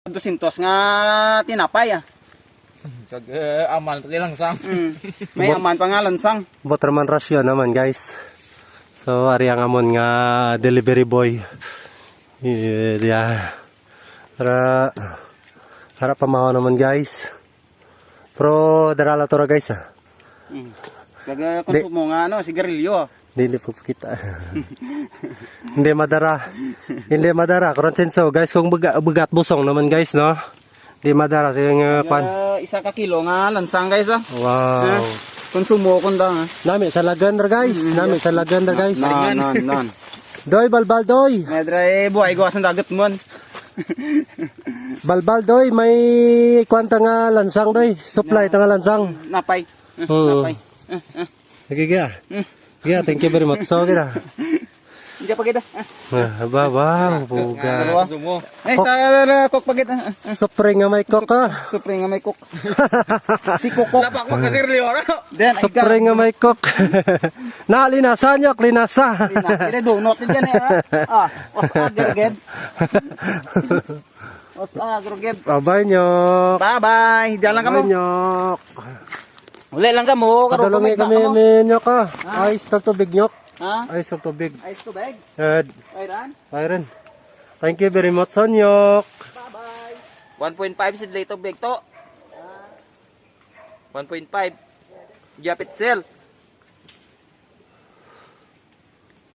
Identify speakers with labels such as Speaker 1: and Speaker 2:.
Speaker 1: 200 nga tinapay ah.
Speaker 2: Kag aman pati langsang.
Speaker 1: May aman pa nga lansang.
Speaker 3: Botraman rasyon naman guys. So ari ang amon nga delivery boy. Yeah. Harap pamahaw naman guys. Pero darala to ra guys ah.
Speaker 1: Kag konsumo nga ano, sigarilyo.
Speaker 3: Hindi po kita. Hindi madara. Hindi madara. Kronsenso guys kung bugat busong naman guys no. Hindi madara sayang pan.
Speaker 1: Isa ka kilo nga lansang guys ah.
Speaker 3: Wow.
Speaker 1: Konsumo ko nda.
Speaker 3: Nami sa lagandar guys. Nami sa lagandar guys.
Speaker 1: Nan.
Speaker 3: Doy balbal doy.
Speaker 1: Medra buhay ko sa dagat mon.
Speaker 3: Balbal doy may kwanta nga lansang doy. Supply ta nga lansang.
Speaker 1: Napay. Napay.
Speaker 3: Sige ga. Yeah, thank you very much. So gira.
Speaker 1: Hindi pa kita.
Speaker 3: Wow, buga.
Speaker 2: Konsumo.
Speaker 1: Sa cook pa kita.
Speaker 3: Spring nga may cook ah.
Speaker 1: Supring nga may cook. Si Kokok.
Speaker 2: Lapak mo kasi rilyo ra.
Speaker 1: Then
Speaker 3: Spring nga may cook. Nalinasan nyo, linasa.
Speaker 1: Ire donut din yan eh ha. Os agroged. Os agroged.
Speaker 3: Babay nyo.
Speaker 1: Bye-bye. Diyan lang kamo.
Speaker 3: Babay nyo.
Speaker 1: Uli lang kamo.
Speaker 3: Padalungi kami minyo ka. Ayos ng tubig nyo.
Speaker 1: Ha?
Speaker 3: Ayos ng tubig.
Speaker 1: Ice to bag. Ayran.
Speaker 3: Iron. Thank you very much, Sonyok.
Speaker 1: Bye-bye.
Speaker 2: 1.5 sidlay to big to. 1.5. Japit sel.